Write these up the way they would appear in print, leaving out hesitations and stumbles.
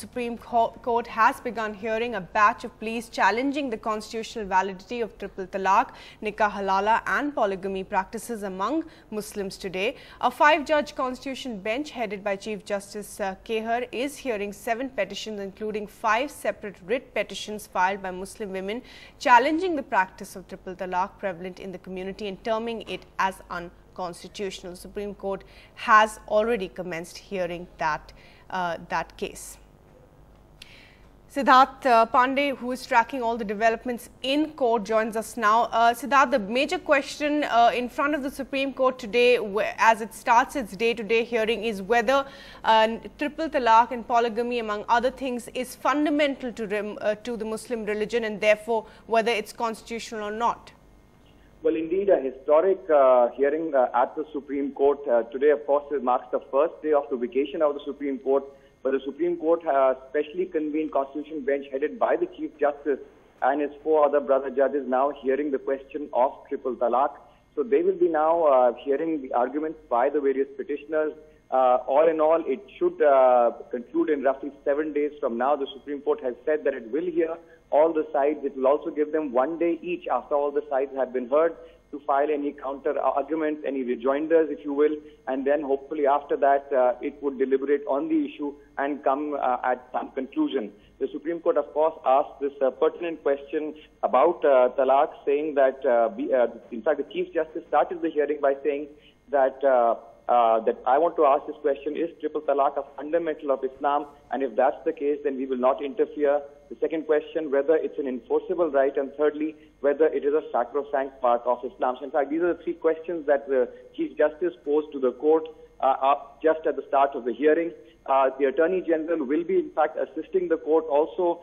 Supreme Court has begun hearing a batch of pleas challenging the constitutional validity of triple talaq, nikah halala and polygamy practices among Muslims today. A 5-judge constitution bench headed by Chief Justice Kehar is hearing 7 petitions, including 5 separate writ petitions filed by Muslim women challenging the practice of triple talaq prevalent in the community and terming it as unconstitutional. The Supreme Court has already commenced hearing that case. Siddharth Pandey, who is tracking all the developments in court, joins us now. Siddharth, the major question in front of the Supreme Court today, as it starts its day-to-day hearing, is whether triple talaq and polygamy, among other things, is fundamental to the Muslim religion, and therefore whether it's constitutional or not. Well, indeed, a historic hearing at the Supreme Court. Today, of course, marks the first day of the vacation of the Supreme Court. But the Supreme Court has specially convened Constitution Bench headed by the Chief Justice and his 4 other brother judges now hearing the question of triple talaq. So they will be now hearing the arguments by the various petitioners. All in all, it should conclude in roughly 7 days from now. The Supreme Court has said that it will hear all the sides. It will also give them 1 day each after all the sides have been heard to file any counter arguments, any rejoinders, if you will, and then hopefully after that it would deliberate on the issue and come at some conclusion. The Supreme Court, of course, asked this pertinent question about talaq, saying that, in fact, the Chief Justice started the hearing by saying that that I want to ask this question, is triple talaq a fundamental of Islam? And if that's the case, then we will not interfere. The second question, whether it's an enforceable right. And thirdly, whether it is a sacrosanct part of Islam. So in fact, these are the 3 questions that the Chief Justice posed to the court just at the start of the hearing. The Attorney General will be, in fact, assisting the court, also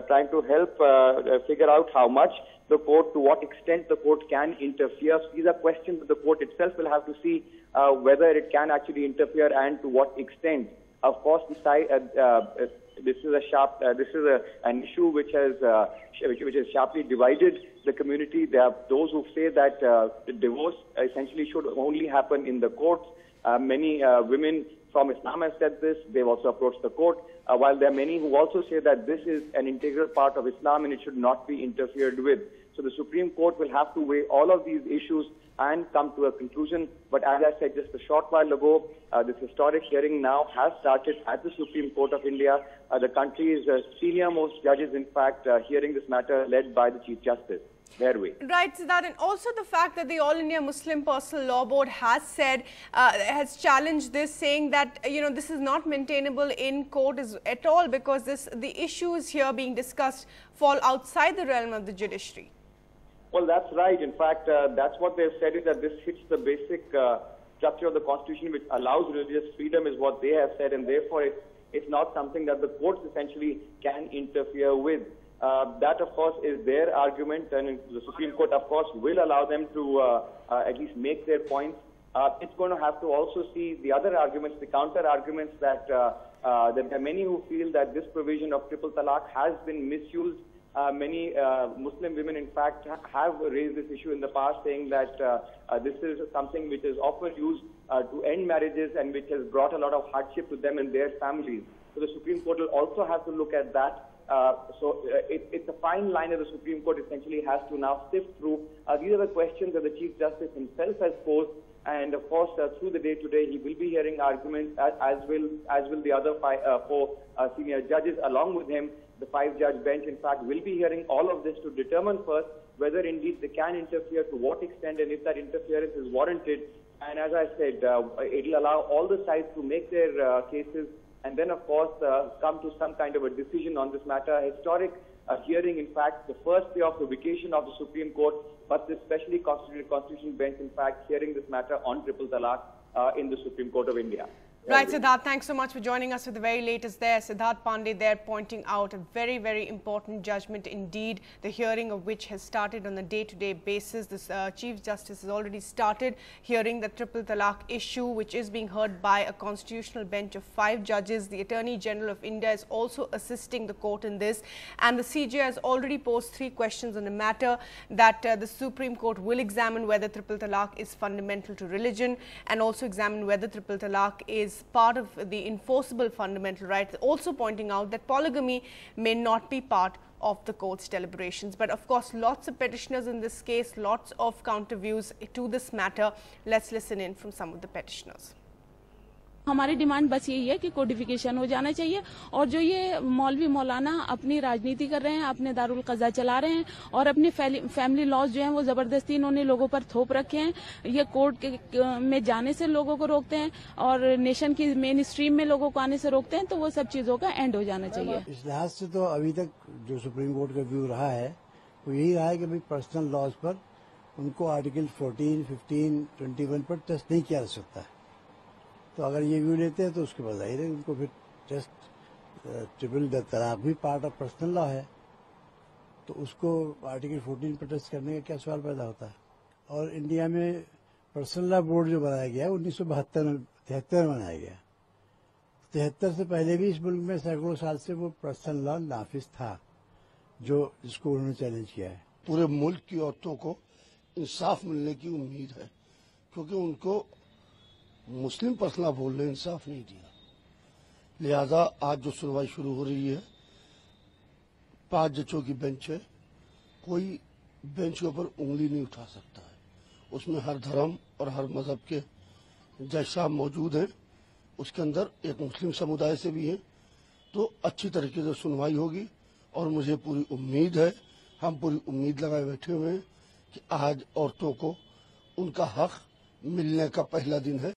trying to help figure out how much the court, to what extent the court can interfere. So these are questions that the court itself will have to see whether it can actually interfere and to what extent. Of course, this is an issue which has sharply divided the community. There are those who say that divorce essentially should only happen in the courts. Many women from Islam have said this. They've also approached the court, while there are many who also say that this is an integral part of Islam and it should not be interfered with. So the Supreme Court will have to weigh all of these issues and come to a conclusion. But as I said just a short while ago, this historic hearing now has started at the Supreme Court of India. The country's senior-most judges, in fact, hearing this matter, led by the Chief Justice. Right, Siddharth, and also the fact that the All India Muslim Personal Law Board has said, has challenged this, saying that, this is not maintainable in court at all, because the issues here being discussed fall outside the realm of the judiciary. Well, that's right. In fact, that's what they've said, is that this hits the basic structure of the Constitution, which allows religious freedom, is what they have said, and therefore it's not something that the courts essentially can interfere with. That, of course, is their argument, and the Supreme Court, of course, will allow them to at least make their points. It's going to have to also see the other arguments, the counter arguments, that there are many who feel that this provision of triple talaq has been misused. Many Muslim women, in fact, have raised this issue in the past, saying that this is something which is often used to end marriages and which has brought a lot of hardship to them and their families. So the Supreme Court will also have to look at that. It's a fine line that the Supreme Court essentially has to now sift through. These are the questions that the Chief Justice himself has posed, and of course, through the day today, he will be hearing arguments, as will the other 4 senior judges along with him. The 5-judge bench, in fact, will be hearing all of this to determine first whether indeed they can interfere, to what extent, and if that interference is warranted. And as I said, it will allow all the sides to make their cases, and then, of course, come to some kind of a decision on this matter. A historic hearing, in fact, the first day of the vacation of the Supreme Court, but this specially constituted Constitution Bench, in fact, hearing this matter on triple talaq in the Supreme Court of India. Right, Siddharth, thanks so much for joining us with the very latest there. Siddharth Pandey there pointing out a very, very important judgment indeed, the hearing of which has started on a day-to-day basis. This Chief Justice has already started hearing the triple talaq issue, which is being heard by a constitutional bench of 5 judges. The Attorney General of India is also assisting the court in this, and the CJ has already posed 3 questions on the matter that the Supreme Court will examine whether triple talaq is fundamental to religion, and also examine whether triple talaq is is part of the enforceable fundamental right, also pointing out that polygamy may not be part of the court's deliberations. But of course, lots of petitioners in this case, lots of counter views to this matter. Let's listen in from some of the petitioners. हमारी demand बस यही है कि codification हो जाना चाहिए और जो ये मौलवी मौलाना अपनी राजनीति कर रहे हैं, अपने दारुल कज़ा चला रहे हैं और अपने फैमिली लॉज जो हैं वो जबरदस्ती इन्होंने लोगों पर थोप रखे हैं, ये कोर्ट में जाने से लोगों को रोकते हैं और नेशन की मेन स्ट्रीम में लोगों को आने से रोकते हैं, तो वो सब चीजों का एंड हो जाना चाहिए। इस लिहाज से तो अभी तक जो सुप्रीम कोर्ट का व्यू रहा है वो यही रहा है कि भाई पर्सनल लॉज पर उनको आर्टिकल 14, 15, 21 पर टेस्ट नहीं किया जा सकता है। तो अगर ये व्यू लेते हैं तो उसके बाद जाहिर है उनको फिर टेस्ट ट्रिपल तलाक भी पार्ट ऑफ पर्सनल लॉ है, तो उसको आर्टिकल 14 पर टेस्ट करने का क्या सवाल पैदा होता है। और इंडिया में पर्सनल लॉ बोर्ड जो बनाया गया 1973 में बनाया गया। 73 से पहले भी इस मुल्क में सैकड़ों साल से वो पर्सनल लॉ नाफिज था, जिसको उन्होंने चैलेंज किया है। पूरे मुल्क की औरतों को इंसाफ मिलने की उम्मीद है, क्योंकि उनको मुस्लिम पर्सनल बोर्ड ने इंसाफ नहीं दिया। लिहाजा आज जो सुनवाई शुरू हो रही है 5 जजों की बेंच है, कोई बेंच के ऊपर उंगली नहीं उठा सकता है। उसमें हर धर्म और हर मजहब के जज साहब मौजूद हैं, उसके अंदर एक मुस्लिम समुदाय से भी हैं, तो अच्छी तरीके से सुनवाई होगी और मुझे पूरी उम्मीद है, हम पूरी उम्मीद लगाए बैठे हुए हैं कि आज औरतों को उनका हक मिलने का पहला दिन है।